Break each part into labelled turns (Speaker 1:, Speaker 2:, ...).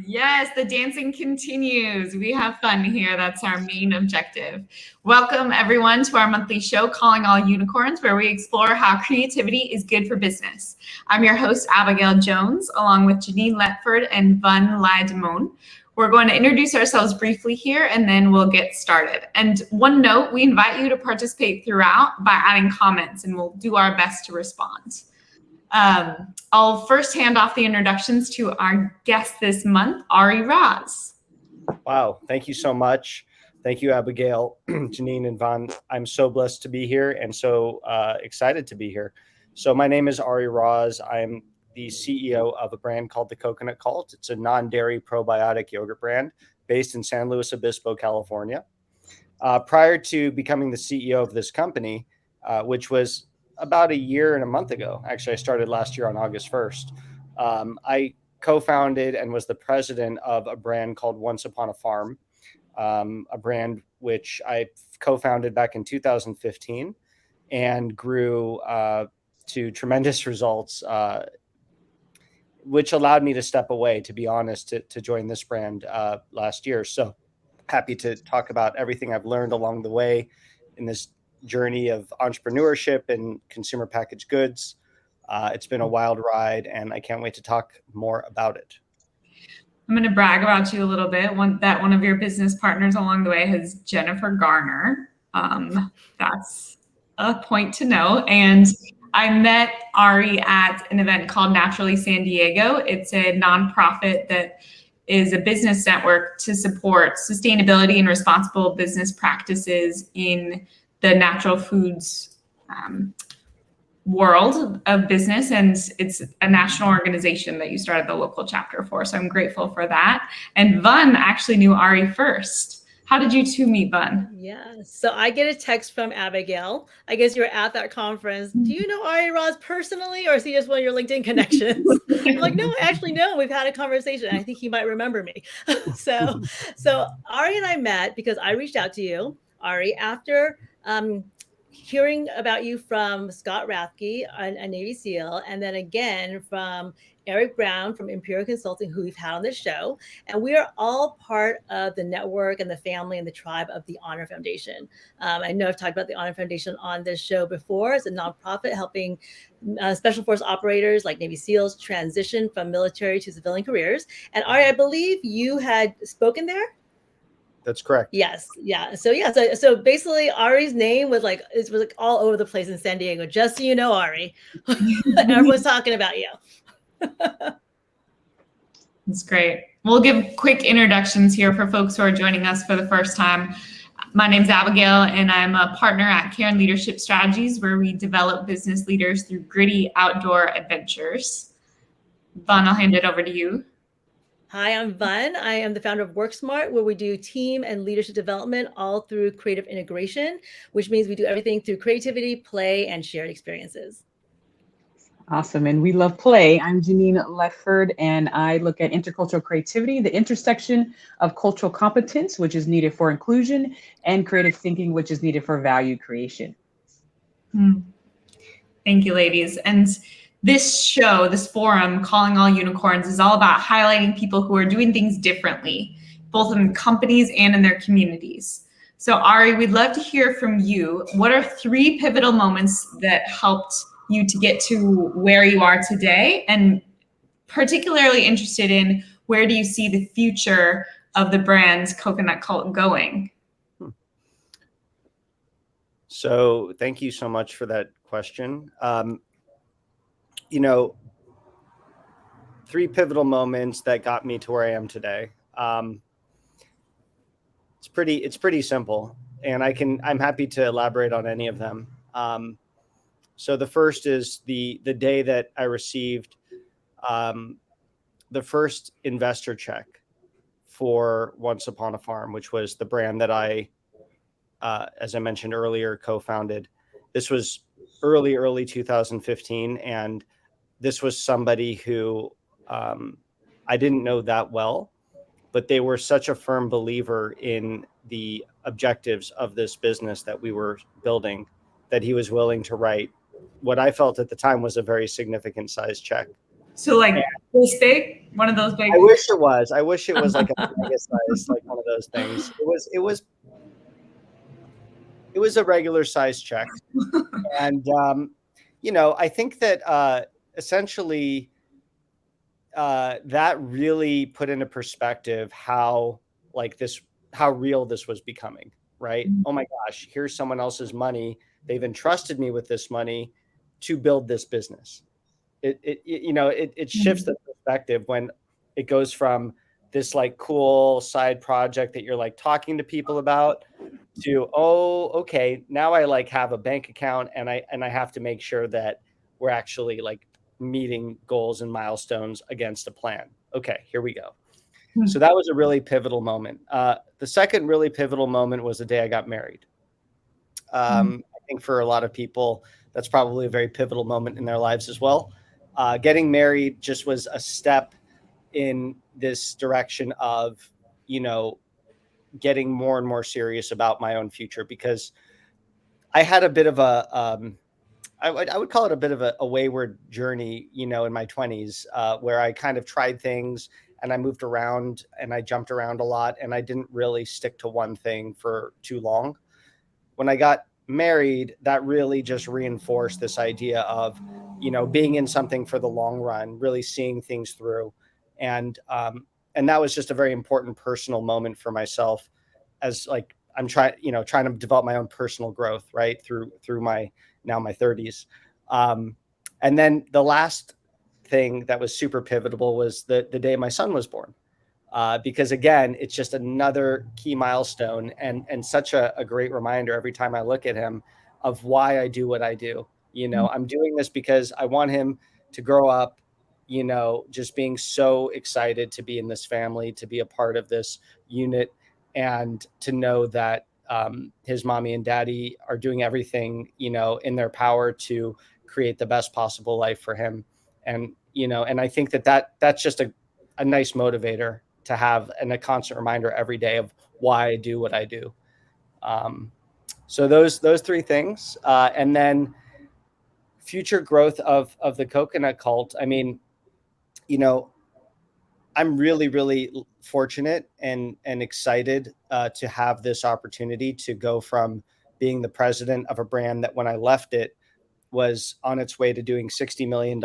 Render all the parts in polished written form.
Speaker 1: Yes, the dancing continues. We have fun here. That's our main objective. Welcome, everyone, to our monthly show, Calling All Unicorns, where we explore how creativity is good for business. I'm your host, Abigail Jones, along with Janine Letford and Vun Lai-DuMone. We're going to introduce ourselves briefly here, and then we'll get started. And one note, we invite you to participate throughout by adding comments, and we'll do our best to respond. I'll first hand off the introductions to our guest this month, Ari Raz.
Speaker 2: Wow, thank you so much. Thank you, Abigail, Janine, and Von. I'm so blessed to be here and so excited to be here. So my name is Ari Raz. I'm the CEO of a brand called the Coconut Cult. It's a non-dairy probiotic yogurt brand based in San Luis Obispo, California. Prior to becoming the CEO of this company, which was about a year and a month ago. Actually, I started last year on August 1st. I co-founded and was the president of a brand called Once Upon a Farm, a brand which I co-founded back in 2015 and grew to tremendous results, which allowed me to step away, to be honest, to join this brand last year. So happy to talk about everything I've learned along the way in this journey of entrepreneurship and consumer packaged goods. It's been a wild ride, and I can't wait to talk more about it.
Speaker 1: I'm going to brag about you a little bit. One of your business partners along the way is Jennifer Garner. That's a point to note. And I met Ari at an event called Naturally San Diego. It's a nonprofit that is a business network to support sustainability and responsible business practices in the natural foods world of business, and it's a national organization that you started the local chapter for. So I'm grateful for that. And Vun actually knew Ari first. How did you two meet, Vun?
Speaker 3: Yeah, so I get a text from Abigail. I guess you were at that conference. Do you know Ari Raz personally, or is he just one of your LinkedIn connections? I'm like, no, actually, no. We've had a conversation. I think he might remember me. so Ari and I met because I reached out to you, Ari, after hearing about you from Scott Rathke, a Navy SEAL, and then again from Eric Brown from Imperial Consulting, who we've had on this show. And we are all part of the network and the family and the tribe of the Honor Foundation. I know I've talked about the Honor Foundation on this show before. It's a nonprofit helping Special Force operators like Navy SEALs transition from military to civilian careers. And Ari, I believe you had spoken there?
Speaker 2: That's correct.
Speaker 3: Yes. Yeah. So basically Ari's name was like all over the place in San Diego. Just so you know, Ari, everyone's talking about you.
Speaker 1: That's great. We'll give quick introductions here for folks who are joining us for the first time. My name's Abigail, and I'm a partner at Cairn Leadership Strategies, where we develop business leaders through gritty outdoor adventures. Vun, I'll hand it over to you.
Speaker 3: Hi, I'm Vun. I am the founder of WorkSmart, where we do team and leadership development all through creative integration, which means we do everything through creativity, play, and shared experiences.
Speaker 4: Awesome. And we love play. I'm Janine Letford, and I look at intercultural creativity, the intersection of cultural competence, which is needed for inclusion, and creative thinking, which is needed for value creation.
Speaker 1: Thank you, ladies. And this show, this forum, Calling All Unicorns, is all about highlighting people who are doing things differently, both in companies and in their communities. So Ari, we'd love to hear from you. What are 3 pivotal moments that helped you to get to where you are today? And particularly interested in, where do you see the future of the brand Coconut Cult going?
Speaker 2: So thank you so much for that question. 3 pivotal moments that got me to where I am today. It's pretty simple, and I'm happy to elaborate on any of them. So the first is the day that I received the first investor check for Once Upon a Farm, which was the brand that I, as I mentioned earlier, co-founded. This was early 2015, and this was somebody who I didn't know that well, but they were such a firm believer in the objectives of this business that we were building that he was willing to write what I felt at the time was a very significant size check.
Speaker 1: So like this big, one of those big.
Speaker 2: I wish it was. I wish it was like a mega size, like one of those things. It was a regular size check, and I think that essentially that really put into perspective how real this was becoming. Right? Oh my gosh, here's someone else's money. They've entrusted me with this money to build this business. It shifts the perspective when it goes from this like cool side project that you're like talking to people about to, oh, okay, now I like have a bank account and I have to make sure that we're actually like meeting goals and milestones against a plan. Okay, here we go. So that was a really pivotal moment. The second really pivotal moment was the day I got married. I think for a lot of people, that's probably a very pivotal moment in their lives as well. Getting married just was a step in this direction of, getting more and more serious about my own future, because I had a bit of I would call it a bit of a wayward journey, in my 20s, where I kind of tried things and I moved around and I jumped around a lot and I didn't really stick to one thing for too long. When I got married, that really just reinforced this idea of, being in something for the long run, really seeing things through. And that was just a very important personal moment for myself, as like I'm trying to develop my own personal growth, right, through my 30s. And then the last thing that was super pivotal was the day my son was born. Because again, it's just another key milestone and such a great reminder every time I look at him of why I do what I do. I'm doing this because I want him to grow up, just being so excited to be in this family, to be a part of this unit, and to know that his mommy and daddy are doing everything, in their power to create the best possible life for him. And, and I think that's just a nice motivator to have, and a constant reminder every day of why I do what I do. So those three things, and then future growth of the coconut cult. I mean, I'm really, really fortunate and excited to have this opportunity to go from being the president of a brand that when I left it was on its way to doing $60 million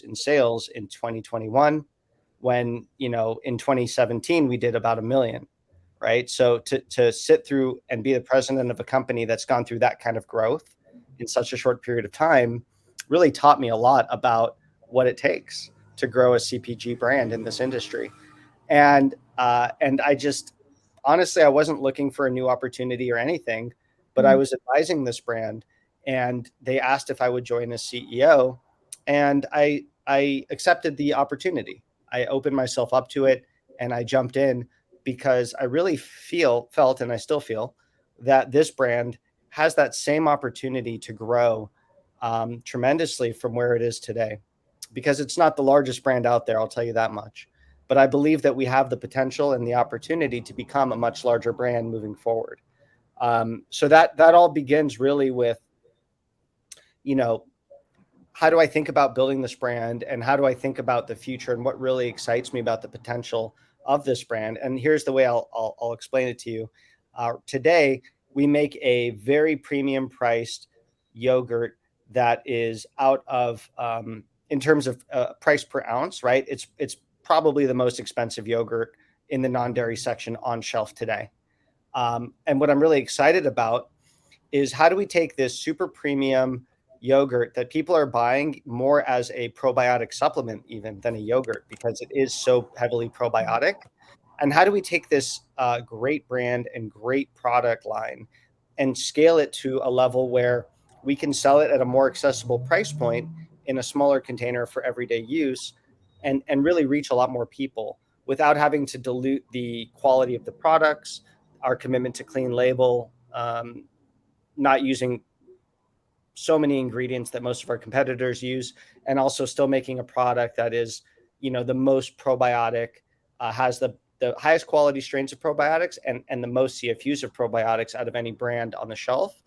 Speaker 2: in sales in 2021, when, in 2017, we did about $1 million, right? So to sit through and be the president of a company that's gone through that kind of growth in such a short period of time really taught me a lot about what it takes to grow a CPG brand in this industry. And I just, honestly, I wasn't looking for a new opportunity or anything, but I was advising this brand and they asked if I would join as CEO, and I accepted the opportunity. I opened myself up to it and I jumped in because I really felt, and I still feel, that this brand has that same opportunity to grow tremendously from where it is today, because it's not the largest brand out there, I'll tell you that much. But I believe that we have the potential and the opportunity to become a much larger brand moving forward. So that all begins really with, how do I think about building this brand, and how do I think about the future, and what really excites me about the potential of this brand? And here's the way I'll explain it to you. Today, we make a very premium priced yogurt that is out of, in terms of price per ounce, right? It's probably the most expensive yogurt in the non-dairy section on shelf today. And what I'm really excited about is, how do we take this super premium yogurt that people are buying more as a probiotic supplement even than a yogurt, because it is so heavily probiotic, and how do we take this great brand and great product line and scale it to a level where we can sell it at a more accessible price point in a smaller container for everyday use, and really reach a lot more people without having to dilute the quality of the products, our commitment to clean label, not using so many ingredients that most of our competitors use, and also still making a product that is, the most probiotic, has the highest quality strains of probiotics and the most CFUs of probiotics out of any brand on the shelf.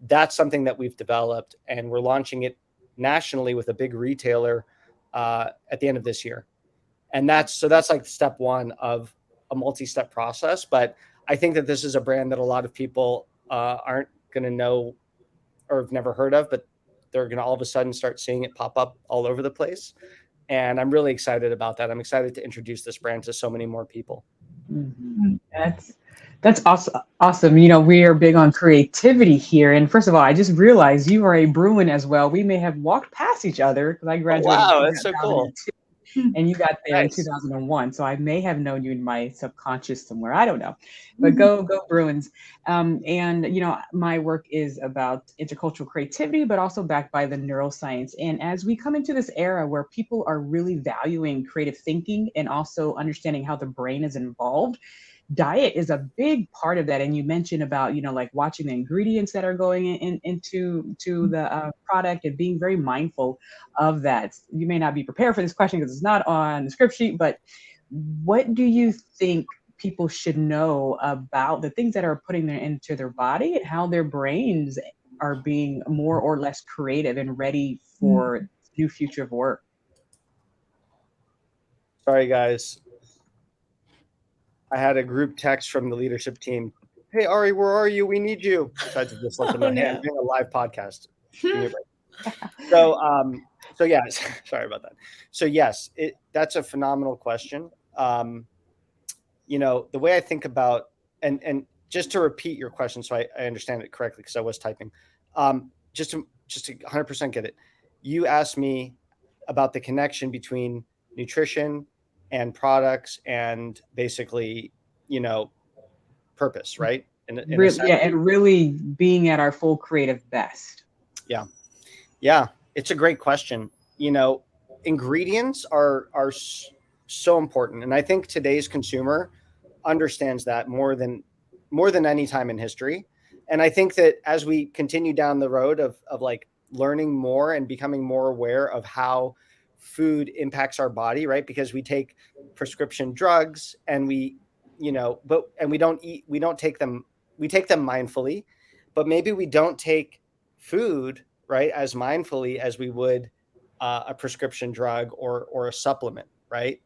Speaker 2: That's something that we've developed, and we're launching it nationally with a big retailer at the end of this year. And that's like step one of a multi-step process. But I think that this is a brand that a lot of people aren't going to know or have never heard of, but they're going to all of a sudden start seeing it pop up all over the place. And I'm really excited about that. I'm excited to introduce this brand to so many more people.
Speaker 4: Mm-hmm. That's awesome. Awesome. You know, we are big on creativity here. And first of all, I just realized you are a Bruin as well. We may have walked past each other because I graduated
Speaker 2: wow,
Speaker 4: in
Speaker 2: that's so cool.
Speaker 4: 2002 and you got there
Speaker 2: Nice.
Speaker 4: in 2001. So I may have known you in my subconscious somewhere. I don't know, but go Bruins. And, you know, my work is about intercultural creativity, but also backed by the neuroscience. And as we come into this era where people are really valuing creative thinking and also understanding how the brain is involved, diet is a big part of that. And you mentioned about, you know, like watching the ingredients that are going into the product and being very mindful of that. You may not be prepared for this question because it's not on the script sheet, but what do you think people should know about the things that are putting them into their body and how their brains are being more or less creative and ready for new future of work?
Speaker 2: Sorry, guys. I had a group text from the leadership team. Hey, Ari, where are you? We need you. So I had to just let them know, hey, I'm doing a live podcast. So yes, sorry about that. So yes, that's a phenomenal question. You know, the way I think about, and just to repeat your question so I understand it correctly, because I was typing, just to 100% get it. You asked me about the connection between nutrition and products and basically, you know, purpose, right? In
Speaker 4: Really, yeah, and really being at our full creative best.
Speaker 2: Yeah, it's a great question. You know, ingredients are so important, and I think today's consumer understands that more than any time in history. And I think that as we continue down the road of like learning more and becoming more aware of how food impacts our body, right? Because we take prescription drugs and we don't take them, we take them mindfully, but maybe we don't take food, right, as mindfully as we would a prescription drug or a supplement, right?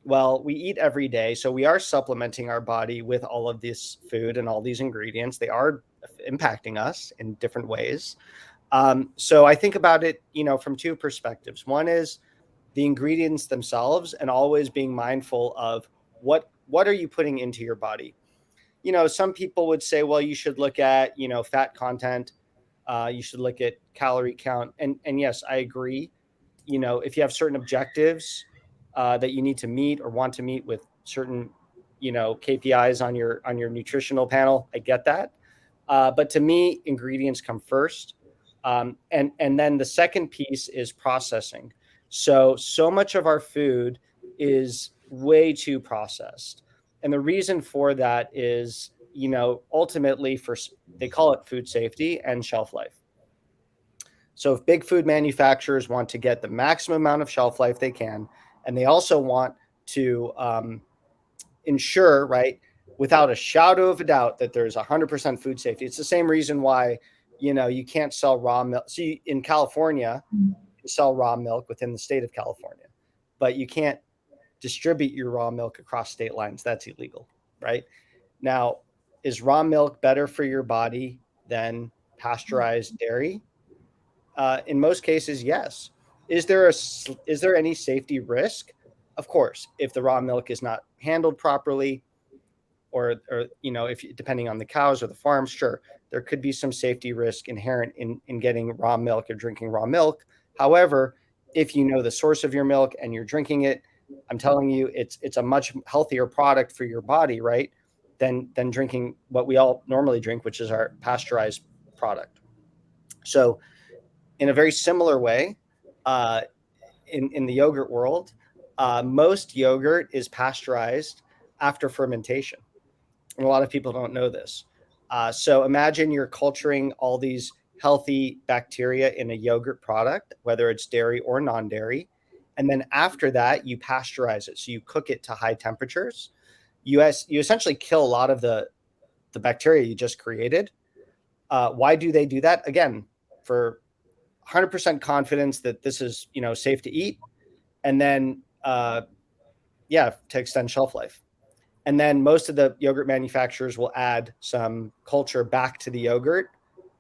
Speaker 2: Well, we eat every day, so we are supplementing our body with all of this food and all these ingredients. They are impacting us in different ways. So I think about it, you know, from two perspectives. One is the ingredients themselves, and always being mindful of what are you putting into your body. You know, some people would say, well, you should look at, you know, fat content. You should look at calorie count. And yes, I agree. You know, if you have certain objectives that you need to meet or want to meet with certain, you know, KPIs on your nutritional panel, I get that. But to me, ingredients come first. And then the second piece is processing. So much of our food is way too processed. And the reason for that is, you know, ultimately they call it food safety and shelf life. So if big food manufacturers want to get the maximum amount of shelf life they can, and they also want to ensure, right, without a shadow of a doubt, that there's 100% food safety. It's the same reason why, you know, you can't sell raw milk. See, in California, you sell raw milk within the state of California, but you can't distribute your raw milk across state lines. That's illegal, right? Now, is raw milk better for your body than pasteurized dairy? In most cases, yes. Is there any safety risk? Of course, if the raw milk is not handled properly, or you know, if depending on the cows or the farms, sure, there could be some safety risk inherent in getting raw milk or drinking raw milk. However, if you know the source of your milk and you're drinking it, I'm telling you, it's a much healthier product for your body, right? Than drinking what we all normally drink, which is our pasteurized product. So, in a very similar way, in the yogurt world, most yogurt is pasteurized after fermentation. And a lot of people don't know this. So imagine you're culturing all these healthy bacteria in a yogurt product, whether it's dairy or non-dairy. And then after that, you pasteurize it. So you cook it to high temperatures. You essentially kill a lot of the bacteria you just created. Why do they do that? Again, for 100% confidence that this is, you know, safe to eat, and then to extend shelf life. And then most of the yogurt manufacturers will add some culture back to the yogurt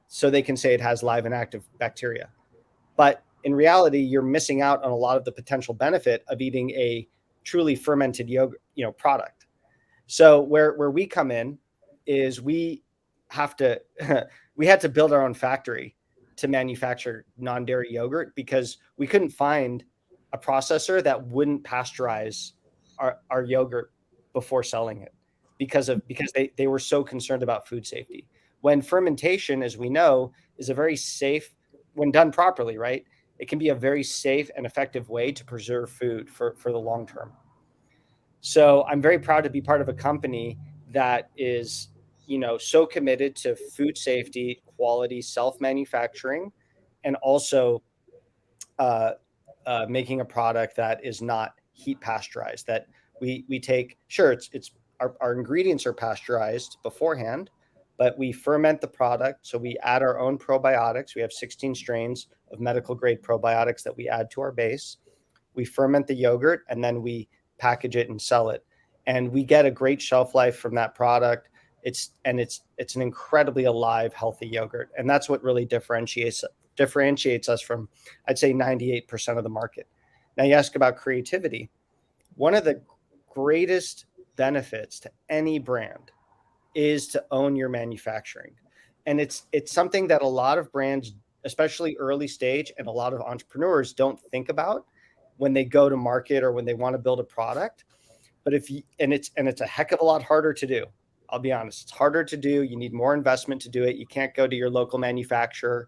Speaker 2: so they can say it has live and active bacteria. But in reality, you're missing out on a lot of the potential benefit of eating a truly fermented yogurt, product. So where we come in is we had to build our own factory to manufacture non-dairy yogurt because we couldn't find a processor that wouldn't pasteurize our yogurt before selling it because they were so concerned about food safety. When fermentation, as we know, is a very safe, when done properly, right? It can be a very safe and effective way to preserve food for the long term. So I'm very proud to be part of a company that is, so committed to food safety, quality, self-manufacturing, and also making a product that is not heat pasteurized. That we take, sure, it's our ingredients are pasteurized beforehand, but we ferment the product. So we add our own probiotics. We have 16 strains of medical grade probiotics that we add to our base. We ferment the yogurt and then we package it and sell it. And we get a great shelf life from that product. It's an incredibly alive, healthy yogurt. And that's what really differentiates us from, I'd say, 98% of the market. Now you ask about creativity. One of the greatest benefits to any brand is to own your manufacturing. And it's something that a lot of brands, especially early stage, and a lot of entrepreneurs don't think about when they go to market or when they want to build a product. But it's a heck of a lot harder to do. I'll be honest, it's harder to do. You need more investment to do it. You can't go to your local manufacturer,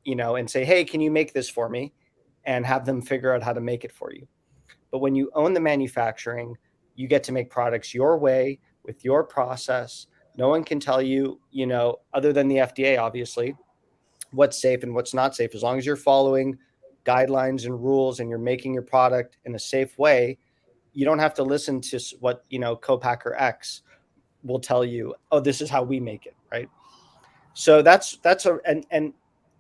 Speaker 2: and say, hey, can you make this for me? And have them figure out how to make it for you. But when you own the manufacturing, you get to make products your way with your process. No one can tell you, other than the FDA, obviously, what's safe and what's not safe. As long as you're following guidelines and rules and you're making your product in a safe way, you don't have to listen to what, co-packer X will tell you, oh, this is how we make it, right? So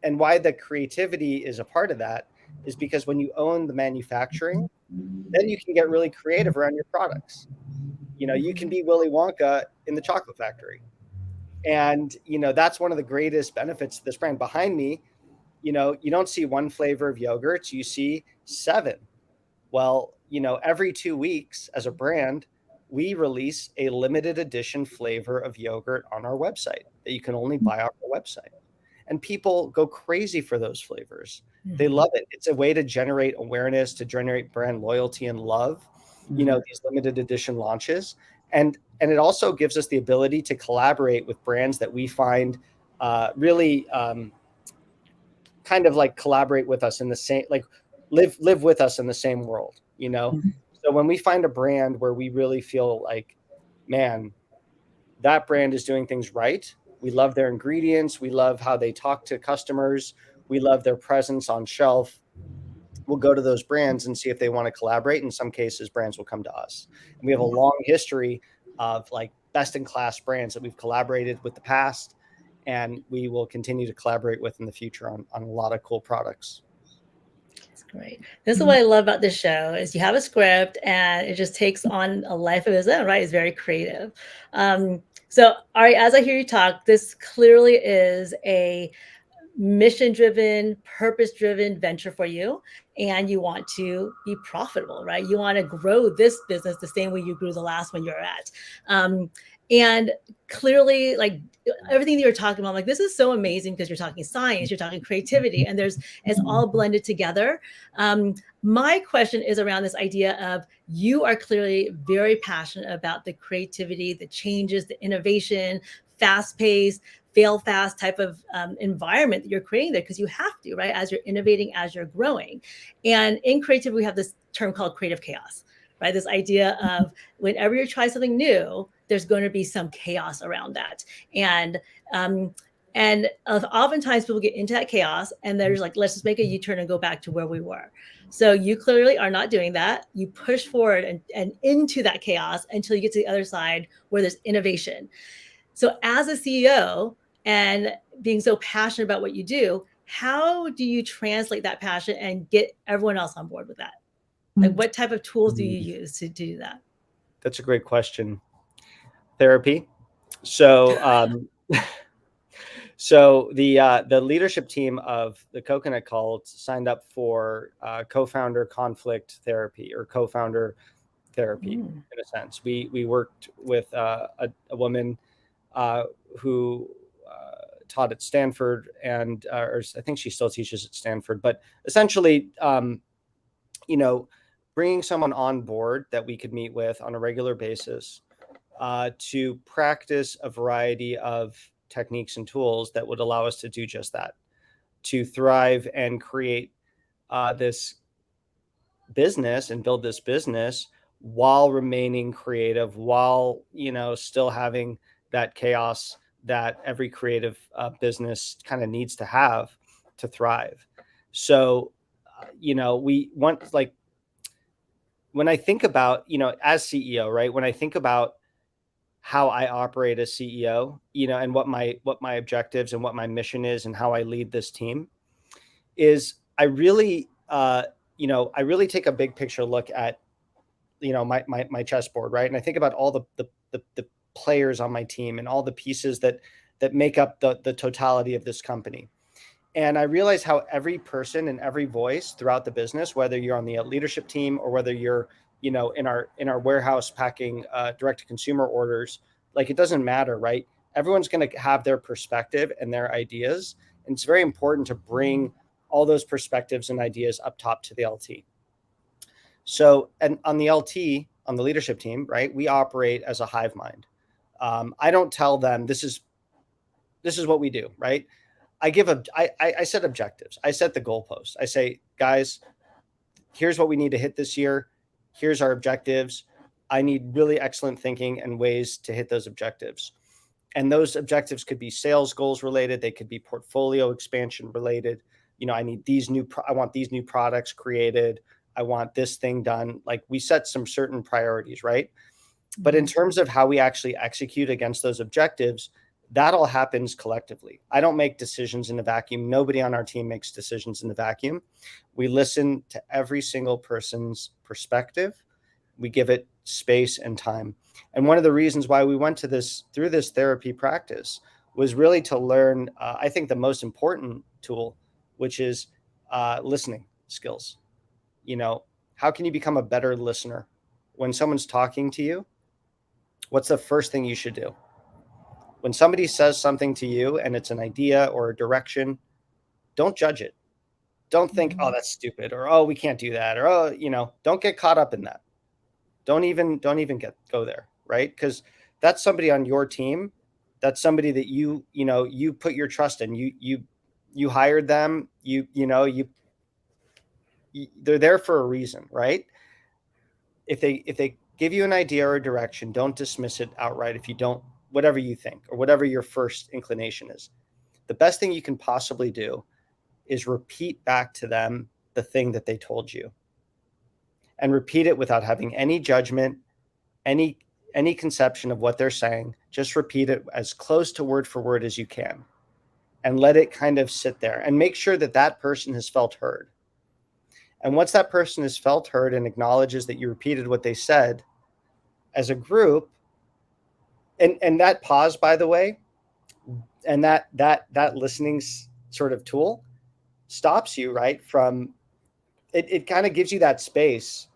Speaker 2: and why the creativity is a part of that is because when you own the manufacturing, then you can get really creative around your products. You can be Willy Wonka in the chocolate factory. And, that's one of the greatest benefits to this brand. Behind me, you don't see one flavor of yogurts, you see 7. Well, every 2 weeks as a brand, we release a limited edition flavor of yogurt on our website that you can only buy off our website. And people go crazy for those flavors. They love it. It's a way to generate awareness, to generate brand loyalty and love, these limited edition launches. And it also gives us the ability to collaborate with brands that we find really kind of like collaborate with us in the same, like live with us in the same world, So when we find a brand where we really feel like, man, that brand is doing things right. We love their ingredients. We love how they talk to customers. We love their presence on shelf. We'll go to those brands and see if they want to collaborate. In some cases, brands will come to us. And we have a long history of like best in class brands that we've collaborated with the past, and we will continue to collaborate with in the future on a lot of cool products.
Speaker 3: That's great. This is what I love about this show is you have a script and it just takes on a life of its own, right? It's very creative. So Ari, as I hear you talk, this clearly is a mission-driven, purpose-driven venture for you, and you want to be profitable, right? You want to grow this business the same way you grew the last one you're at. And clearly, like everything that you're talking about, like this is so amazing because you're talking science, you're talking creativity, and it's all blended together. My question is around this idea of you are clearly very passionate about the creativity, the changes, the innovation, fast-paced, fail fast type of environment that you're creating there because you have to, right? As you're innovating, as you're growing. And in creativity, we have this term called creative chaos, right? This idea of whenever you try something new, there's going to be some chaos around that. And oftentimes people get into that chaos and they're just like, let's just make a U-turn and go back to where we were. So you clearly are not doing that. You push forward and into that chaos until you get to the other side where there's innovation. So as a CEO and being so passionate about what you do, how do you translate that passion and get everyone else on board with that? Like, what type of tools do you use to do that?
Speaker 2: That's a great question. Therapy. So, so the leadership team of the Coconut Cult signed up for co-founder conflict therapy, or co-founder therapy, in a sense. We worked with a woman who taught at Stanford, and or I think she still teaches at Stanford. But essentially, bringing someone on board that we could meet with on a regular basis to practice a variety of techniques and tools that would allow us to do just that, to thrive and create this business and build this business while remaining creative, while still having that chaos that every creative business kind of needs to have to thrive. So we want, like, when I think about, as CEO, right, when I think about how I operate as CEO, and what my objectives and what my mission is and how I lead this team, is I really take a big picture look at, my chessboard, right? And I think about all the players on my team and all the pieces that make up the totality of this company. And I realize how every person and every voice throughout the business, whether you're on the leadership team or whether you're, in our warehouse packing direct to consumer orders, like, it doesn't matter, right? Everyone's going to have their perspective and their ideas. And it's very important to bring all those perspectives and ideas up top to the LT. So, and on the LT, on the leadership team, right, we operate as a hive mind. I don't tell them this is what we do, right? I set objectives. I set the goalposts. I say, guys, here's what we need to hit this year. Here's our objectives. I need really excellent thinking and ways to hit those objectives. And those objectives could be sales goals related. They could be portfolio expansion related. I need I want these new products created. I want this thing done. Like, we set some certain priorities, right? But in terms of how we actually execute against those objectives, that all happens collectively. I don't make decisions in a vacuum. Nobody on our team makes decisions in a vacuum. We listen to every single person's perspective. We give it space and time. And one of the reasons why we went through this therapy practice was really to learn, I think, the most important tool, which is listening skills. How can you become a better listener? When someone's talking to you, what's the first thing you should do? When somebody says something to you and it's an idea or a direction, don't judge it. Don't think, oh, that's stupid, or, oh, we can't do that, or, oh, don't get caught up in that. Don't even go there, right? Because that's somebody on your team. That's somebody that you put your trust in. You hired them. They're there for a reason, right? If they give you an idea or a direction, don't dismiss it outright. If you don't, whatever you think or whatever your first inclination is, the best thing you can possibly do is repeat back to them the thing that they told you, and repeat it without having any judgment, any conception of what they're saying. Just repeat it as close to word for word as you can, and let it kind of sit there, and make sure that that person has felt heard. And once that person has felt heard and acknowledges that you repeated what they said, as a group, and that pause, by the way, and that listening sort of tool stops you, right, from it kind of gives you that space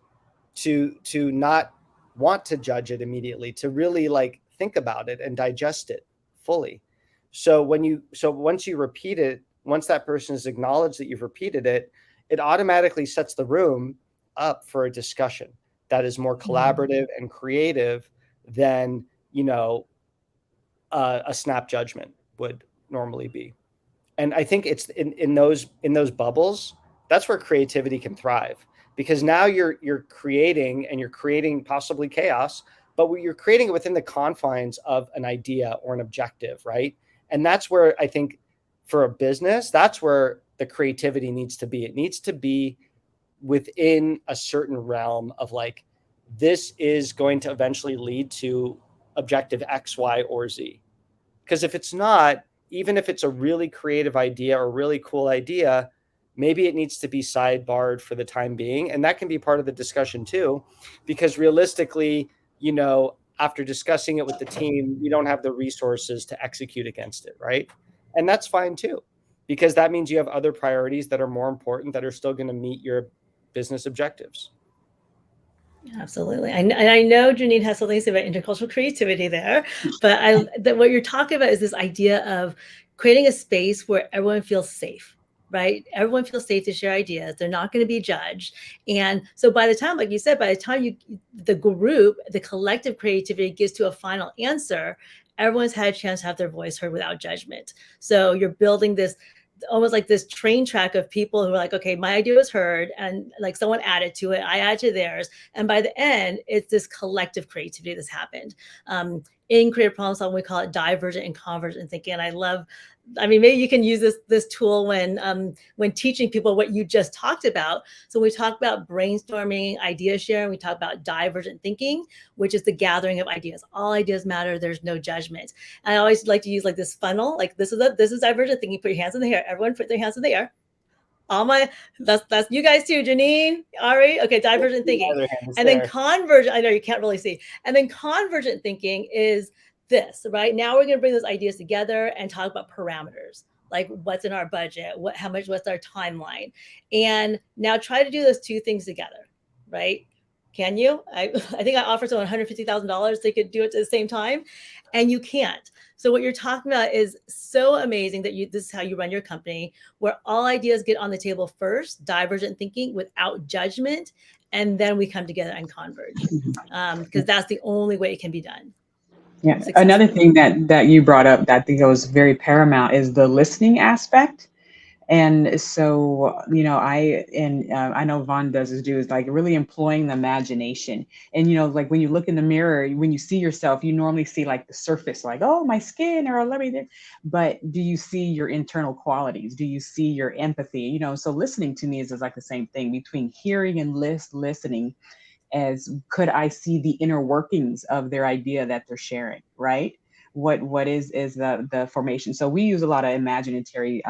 Speaker 2: to not want to judge it immediately, to really, like, think about it and digest it fully. So once you repeat it, once that person has acknowledged that you've repeated it, it automatically sets the room up for a discussion that is more collaborative and creative than, a snap judgment would normally be. And I think it's in those bubbles, that's where creativity can thrive, because now you're creating possibly chaos, but you're creating it within the confines of an idea or an objective, right? And that's where I think, for a business, that's where the creativity needs to be. It needs to be within a certain realm of, like, this is going to eventually lead to objective X, Y, or Z. Because if it's not, even if it's a really creative idea or really cool idea, maybe it needs to be sidebarred for the time being. And that can be part of the discussion too, because realistically, after discussing it with the team, you don't have the resources to execute against it, right? And that's fine too, because that means you have other priorities that are more important that are still going to meet your business objectives.
Speaker 3: Absolutely. And I know Janine has something to say about intercultural creativity there, but what you're talking about is this idea of creating a space where everyone feels safe, right? Everyone feels safe to share ideas. They're not going to be judged. And so by the time, like you said, by the time the group, the collective creativity gets to a final answer, everyone's had a chance to have their voice heard without judgment. So you're building this almost like this train track of people who are like, okay, my idea was heard, and like someone added to it, I added to theirs. And by the end, it's this collective creativity that's happened. In creative problem solving, we call it divergent and convergent thinking. And maybe you can use this tool when teaching people what you just talked about. So we talk about brainstorming, idea sharing. We talk about divergent thinking, which is the gathering of ideas. All ideas matter. There's no judgment. And I always like to use like this funnel. Like this is divergent thinking. Put your hands in the air. Everyone put their hands in the air. That's you guys too, Janine, Ari. Okay, divergent thinking. And then convergent, I know you can't really see. And then convergent thinking is this, right? Now we're going to bring those ideas together and talk about parameters, like what's in our budget, what's our timeline. And now try to do those two things together, right? Can you? I think I offered someone $150,000. They could do it at the same time, and you can't. So what you're talking about is so amazing that this is how you run your company, where all ideas get on the table first, divergent thinking without judgment, and then we come together and converge, because that's the only way it can be done.
Speaker 4: Yeah. Another thing that you brought up that I think was very paramount is the listening aspect. And so, I know Vaughn does this too, is like really employing the imagination. And, like when you look in the mirror, when you see yourself, you normally see like the surface, like, oh, my skin or everything. But do you see your internal qualities? Do you see your empathy? So listening to me is like the same thing between hearing and listening, as could I see the inner workings of their idea that they're sharing, right? What is the formation? So we use a lot of imaginative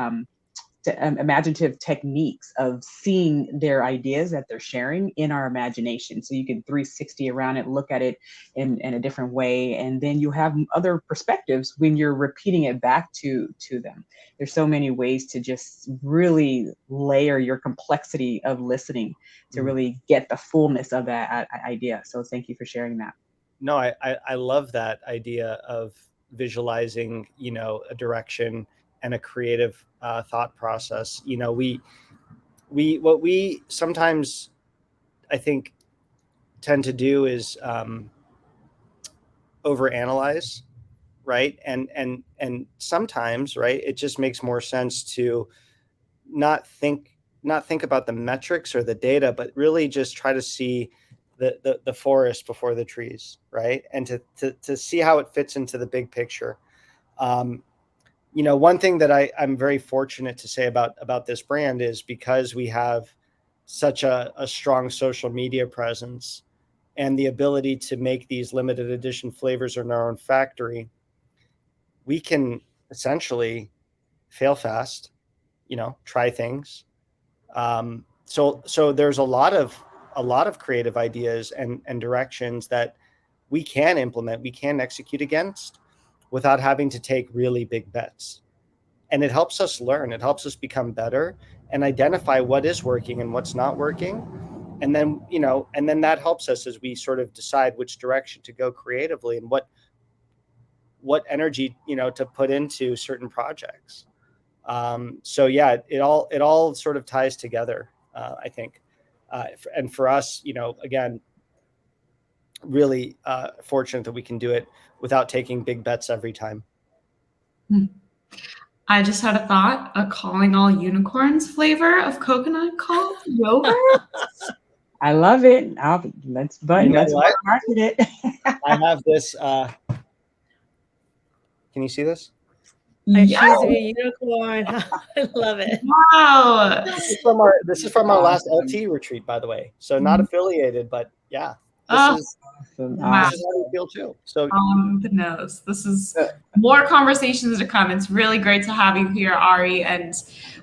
Speaker 4: techniques of seeing their ideas that they're sharing in our imagination. So you can 360 around it, look at it in a different way. And then you have other perspectives when you're repeating it back to them. There's so many ways to just really layer your complexity of listening to really get the fullness of that idea. So thank you for sharing that.
Speaker 2: No, I love that idea of visualizing, a direction and a creative thought process. What we sometimes, I think, tend to do is overanalyze, right? And sometimes, right, it just makes more sense to not think about the metrics or the data, but really just try to see the forest before the trees, right? And to see how it fits into the big picture. One thing that I'm very fortunate to say about this brand is because we have such a strong social media presence and the ability to make these limited edition flavors in our own factory, we can essentially fail fast, try things. So there's a lot of creative ideas and directions that we can implement, we can execute against, without having to take really big bets. And it helps us learn. It helps us become better and identify what is working and what's not working. And then, that helps us as we sort of decide which direction to go creatively and what energy, to put into certain projects. So yeah, it all sort of ties together, I think. And for us, again, really fortunate that we can do it without taking big bets every time.
Speaker 1: I just had a thought, a calling all unicorns flavor of coconut called yogurt.
Speaker 4: I love it. Let's market it.
Speaker 2: I have this. Can you see this?
Speaker 3: I choose to be a unicorn. I love it.
Speaker 1: Wow.
Speaker 2: This is from our last LT retreat, by the way. So not affiliated, but yeah.
Speaker 1: Oh,
Speaker 2: is
Speaker 4: Awesome.
Speaker 1: wow.
Speaker 2: this is how we feel too. So
Speaker 1: On the nose. This is more conversations to come. It's really great to have you here, Ari. And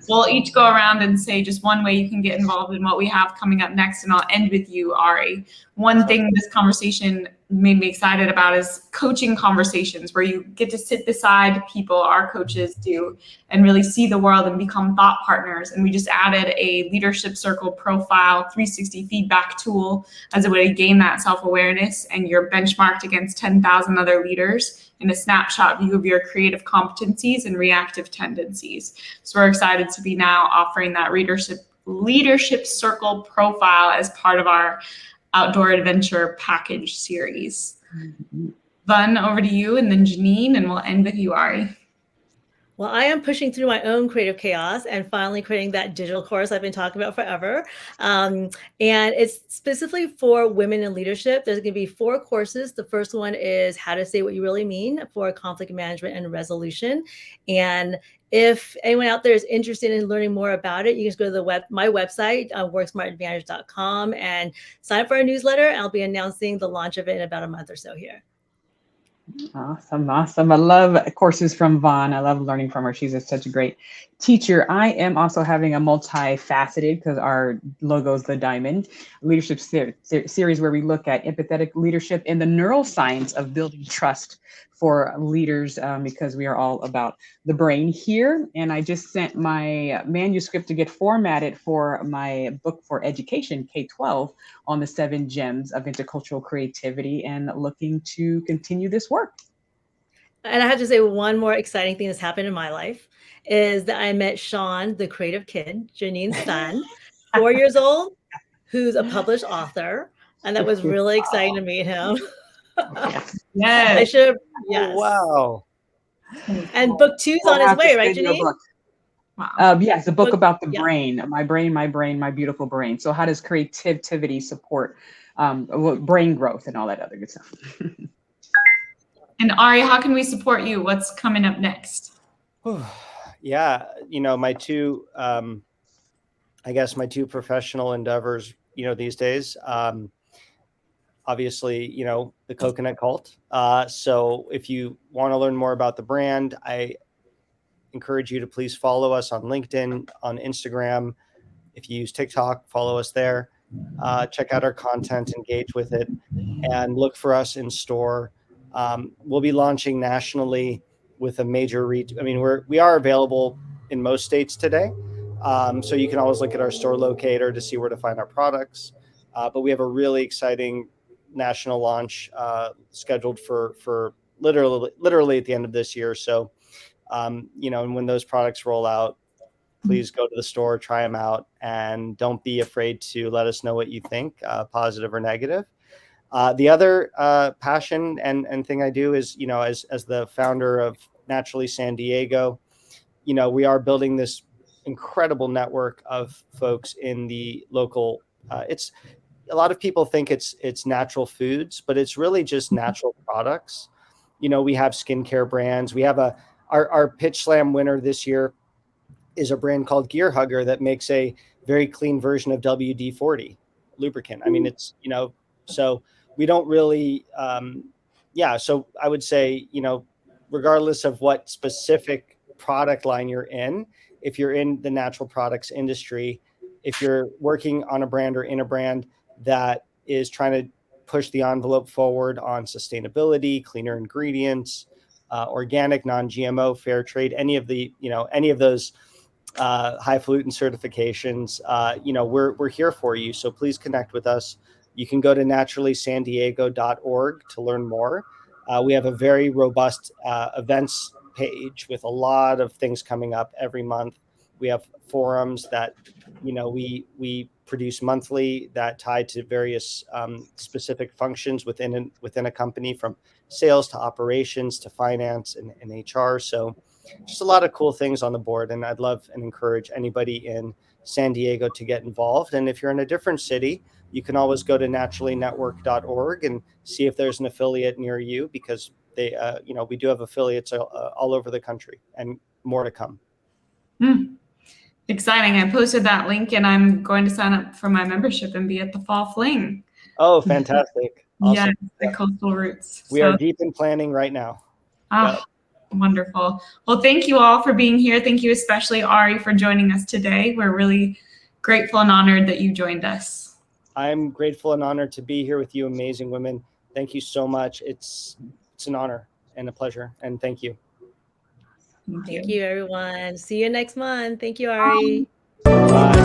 Speaker 1: we'll each go around and say just one way you can get involved in what we have coming up next. And I'll end with you, Ari. One thing this conversation made me excited about is coaching conversations where you get to sit beside people, our coaches do, and really see the world and become thought partners. And we just added a leadership circle profile 360 feedback tool as a way to gain that self-awareness, and you're benchmarked against 10,000 other leaders in a snapshot view of your creative competencies and reactive tendencies. So we're excited to be now offering that leadership circle profile as part of our outdoor adventure package series. Vun, over to you, and then Janine, and we'll end with you, Ari.
Speaker 3: Well, I am pushing through my own creative chaos and finally creating that digital course I've been talking about forever. And it's specifically for women in leadership. There's going to be 4 courses. The first one is how to say what you really mean for conflict management and resolution. And if anyone out there is interested in learning more about it, you can just go to my website, worksmartadvantage.com, and sign up for our newsletter. I'll be announcing the launch of it in about a month or so here.
Speaker 4: Awesome. I love courses from Vaughn. I love learning from her. She's such a great teacher. I am also having a multifaceted, because our logo is the diamond, leadership series where we look at empathetic leadership and the neuroscience of building trust for leaders, because we are all about the brain here. And I just sent my manuscript to get formatted for my book for education, K-12, on the 7 gems of intercultural creativity, and looking to continue this work.
Speaker 3: And I have to say, one more exciting thing that's happened in my life is that I met Sean, the creative kid, Janine's son, 4 years old, who's a published author. And that was really exciting to meet him.
Speaker 1: Yes.
Speaker 3: I should have, yes.
Speaker 2: Oh, wow.
Speaker 3: And book 2's on its way, right, Janine?
Speaker 1: Wow.
Speaker 4: Yes, a book about the brain, my brain, my beautiful brain. So how does creativity support brain growth and all that other good stuff?
Speaker 1: And Ari, how can we support you? What's coming up next?
Speaker 2: Yeah, my two, I guess my 2 professional endeavors, these days, obviously, the Coconut Cult. So if you want to learn more about the brand, I encourage you to please follow us on LinkedIn, on Instagram. If you use TikTok, follow us there. Check out our content, engage with it, and look for us in store. We'll be launching nationally with a major reach. I mean, we are available in most states today. So you can always look at our store locator to see where to find our products. But we have a really exciting national launch scheduled for literally at the end of this year. So, and when those products roll out, please go to the store, try them out, and don't be afraid to let us know what you think, positive or negative. The other passion and thing I do is, as the founder of Naturally San Diego, we are building this incredible network of folks in the local. It's a lot of people think it's natural foods, but it's really just natural products. We have skincare brands. We have our Pitch Slam winner this year is a brand called Gear Hugger that makes a very clean version of WD-40 lubricant. I mean, it's, so we don't really, so I would say, regardless of what specific product line you're in, if you're in the natural products industry, if you're working on a brand or in a brand that is trying to push the envelope forward on sustainability, cleaner ingredients, organic, non-GMO, fair trade, any of those highfalutin certifications, we're here for you. So please connect with us. You can go to naturallysandiego.org to learn more. We have a very robust events page with a lot of things coming up every month. We have forums that, we produce monthly that tie to various specific functions within a company, from sales to operations to finance and HR. So just a lot of cool things on the board. And I'd love and encourage anybody in San Diego to get involved. And if you're in a different city, you can always go to naturallynetwork.org and see if there's an affiliate near you, because they, we do have affiliates all over the country, and more to come.
Speaker 1: Exciting. I posted that link, and I'm going to sign up for my membership and be at the Fall Fling.
Speaker 2: Oh, fantastic.
Speaker 1: Yes,
Speaker 2: Awesome.
Speaker 1: the coastal roots.
Speaker 2: We are deep in planning right now.
Speaker 1: Ah, wonderful. Well, thank you all for being here. Thank you especially, Ari, for joining us today. We're really grateful and honored that you joined us.
Speaker 2: I'm grateful and honored to be here with you amazing women. Thank you so much. It's an honor and a pleasure. And thank you.
Speaker 3: Thank you, everyone. See you next month. Thank you, Ari.
Speaker 2: Bye.